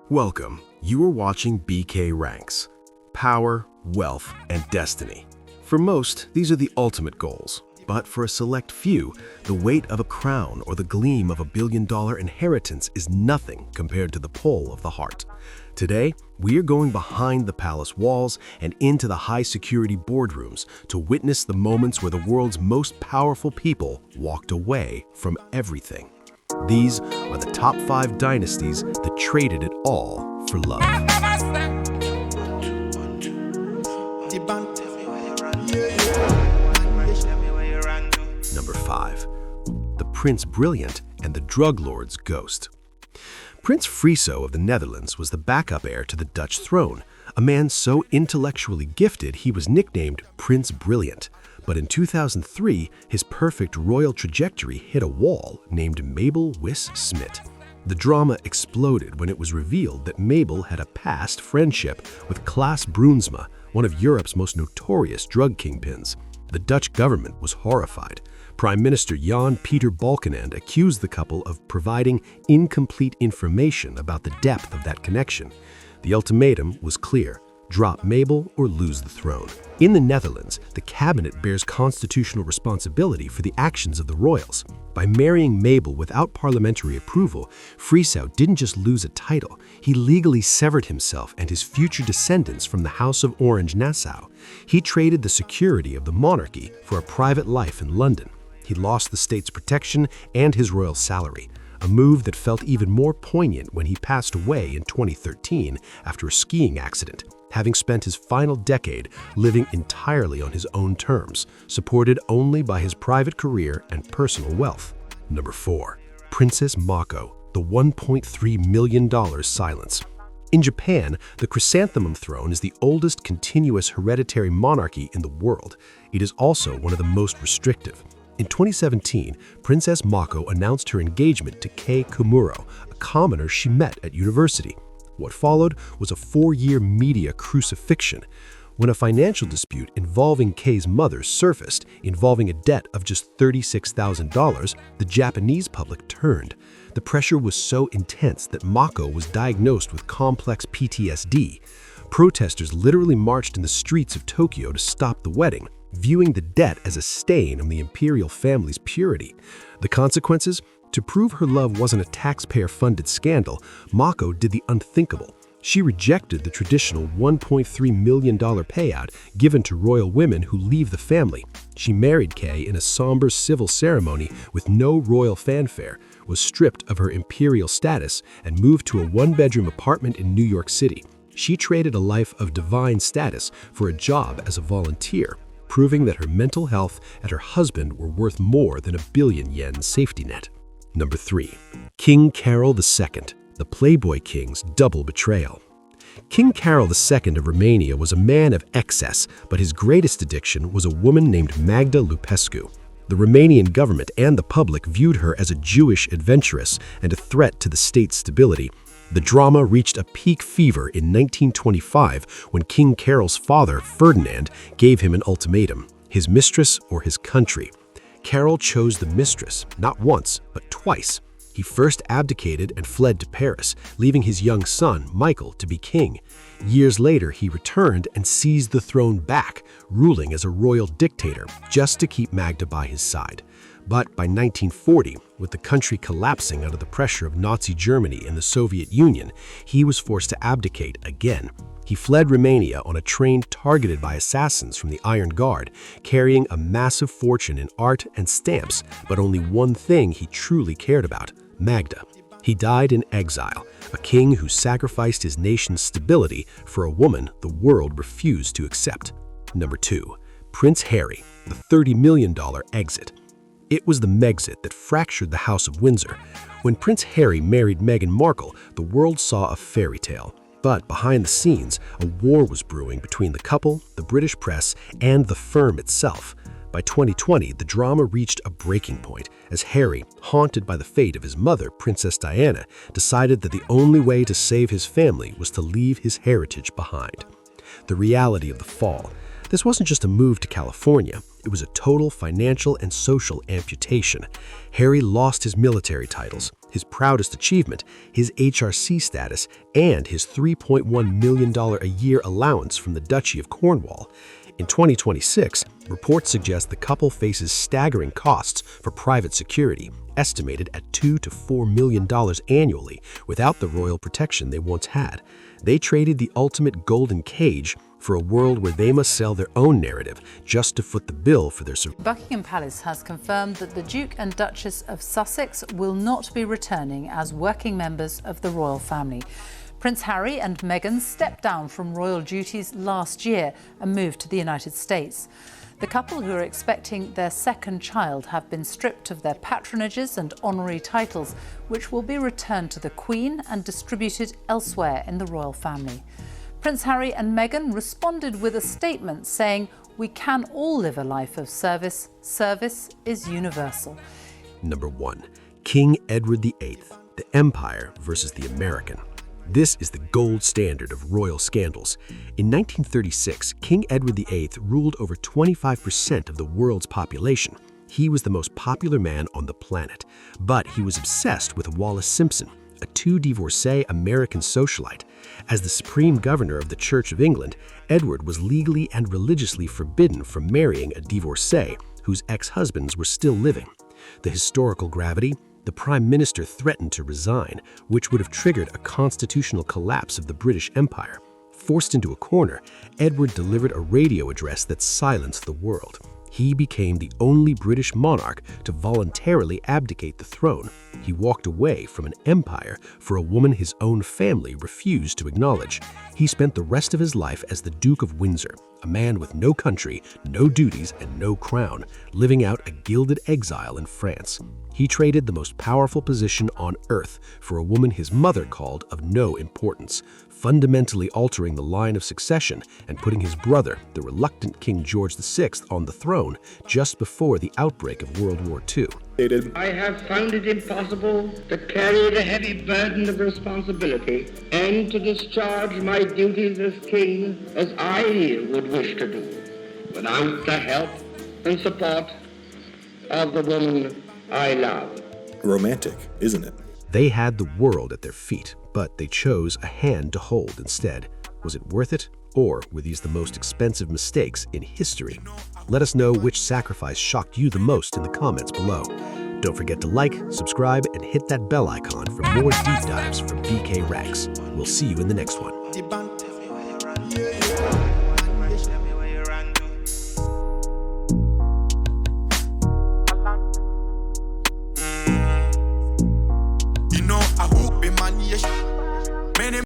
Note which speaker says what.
Speaker 1: Welcome. You are watching BK Ranks. Power, wealth, and destiny. For most, these are the ultimate goals. But for a select few, the weight of a crown or the gleam of a billion-dollar inheritance is nothing compared to the pull of the heart. Today, we are going behind the palace walls and into the high-security boardrooms to witness the moments where the world's most powerful people walked away from everything. These are the top 5 dynasties that traded it all for love. Number 5. The Prince Brilliant and the Drug Lord's Ghost. Prince Friso of the Netherlands was the backup heir to the Dutch throne, a man so intellectually gifted he was nicknamed Prince Brilliant. But in 2003, his perfect royal trajectory hit a wall named Mabel Wiss-Smit. The drama exploded when it was revealed that Mabel had a past friendship with Klaas Bruinsma, one of Europe's most notorious drug kingpins. The Dutch government was horrified. Prime Minister Jan-Peter Balkenende accused the couple of providing incomplete information about the depth of that connection. The ultimatum was clear: drop Mabel or lose the throne. In the Netherlands, the cabinet bears constitutional responsibility for the actions of the royals. By marrying Mabel without parliamentary approval, Friso didn't just lose a title, he legally severed himself and his future descendants from the House of Orange-Nassau. He traded the security of the monarchy for a private life in London. He lost the state's protection and his royal salary, a move that felt even more poignant when he passed away in 2013 after a skiing accident, having spent his final decade living entirely on his own terms, supported only by his private career and personal wealth. Number 4. Princess Mako, the $1.3 million silence. In Japan, the chrysanthemum throne is the oldest continuous hereditary monarchy in the world. It is also one of the most restrictive. In 2017, Princess Mako announced her engagement to Kei Komuro, a commoner she met at university. What followed was a 4-year media crucifixion. When a financial dispute involving Kei's mother surfaced, involving a debt of just $36,000, the Japanese public turned. The pressure was so intense that Mako was diagnosed with complex PTSD. Protesters literally marched in the streets of Tokyo to stop the wedding, viewing the debt as a stain on the imperial family's purity. The consequences? To prove her love wasn't a taxpayer-funded scandal, Mako did the unthinkable. She rejected the traditional $1.3 million payout given to royal women who leave the family. She married Kei in a somber civil ceremony with no royal fanfare, was stripped of her imperial status, and moved to a one-bedroom apartment in New York City. She traded a life of divine status for a job as a volunteer, proving that her mental health and her husband were worth more than $1 billion safety net. Number 3. King Carol II, the Playboy King's double betrayal. King Carol II of Romania was a man of excess, but his greatest addiction was a woman named Magda Lupescu. The Romanian government and the public viewed her as a Jewish adventuress and a threat to the state's stability. The drama reached a peak fever in 1925 when King Carol's father, Ferdinand, gave him an ultimatum: his mistress or his country. Carol chose the mistress, not once, but twice. He first abdicated and fled to Paris, leaving his young son, Michael, to be king. Years later, he returned and seized the throne back, ruling as a royal dictator, just to keep Magda by his side. But by 1940, with the country collapsing under the pressure of Nazi Germany and the Soviet Union, he was forced to abdicate again. He fled Romania on a train targeted by assassins from the Iron Guard, carrying a massive fortune in art and stamps, but only one thing he truly cared about: Magda. He died in exile, a king who sacrificed his nation's stability for a woman the world refused to accept. Number 2. Prince Harry, the $30 million exit. It was the Megxit that fractured the House of Windsor. When Prince Harry married Meghan Markle, the world saw a fairy tale. But behind the scenes, a war was brewing between the couple, the British press, and the firm itself. By 2020, the drama reached a breaking point as Harry, haunted by the fate of his mother, Princess Diana, decided that the only way to save his family was to leave his heritage behind. The reality of the fall. This wasn't just a move to California. It was a total financial and social amputation. Harry lost his military titles, His proudest achievement, his HRC status, and his $3.1 million a year allowance from the Duchy of Cornwall. In 2026, reports suggest the couple faces staggering costs for private security, estimated at $2 to $4 million annually, without the royal protection they once had. They traded the ultimate golden cage for a world where they must sell their own narrative just to foot the bill for their survival.
Speaker 2: Buckingham Palace has confirmed that the Duke and Duchess of Sussex will not be returning as working members of the royal family. Prince Harry and Meghan stepped down from royal duties last year and moved to the United States. The couple, who are expecting their second child, have been stripped of their patronages and honorary titles, which will be returned to the Queen and distributed elsewhere in the royal family. Prince Harry and Meghan responded with a statement saying, "We can all live a life of service. Service is universal."
Speaker 1: Number 1. King Edward VIII, the Empire versus the American. This is the gold standard of royal scandals. In 1936, King Edward VIII ruled over 25% of the world's population. He was the most popular man on the planet, but he was obsessed with Wallis Simpson, a two-divorcee American socialite. As the supreme governor of the Church of England, Edward was legally and religiously forbidden from marrying a divorcee whose ex-husbands were still living. The historical gravity: the Prime Minister threatened to resign, which would have triggered a constitutional collapse of the British Empire. Forced into a corner, Edward delivered a radio address that silenced the world. He became the only British monarch to voluntarily abdicate the throne. He walked away from an empire for a woman his own family refused to acknowledge. He spent the rest of his life as the Duke of Windsor, a man with no country, no duties, and no crown, living out a gilded exile in France. He traded the most powerful position on earth for a woman his mother called of no importance, fundamentally altering the line of succession and putting his brother, the reluctant King George VI, on the throne just before the outbreak of World War II.
Speaker 3: I have found it impossible to carry the heavy burden of responsibility and to discharge my duties as king as I would wish to do, without the help and support of the woman I love.
Speaker 4: Romantic, isn't it?
Speaker 1: They had the world at their feet, but they chose a hand to hold instead. Was it worth it? Or were these the most expensive mistakes in history? Let us know which sacrifice shocked you the most in the comments below. Don't forget to like, subscribe, and hit that bell icon for more deep dives from BK Rex. We'll see you in the next one.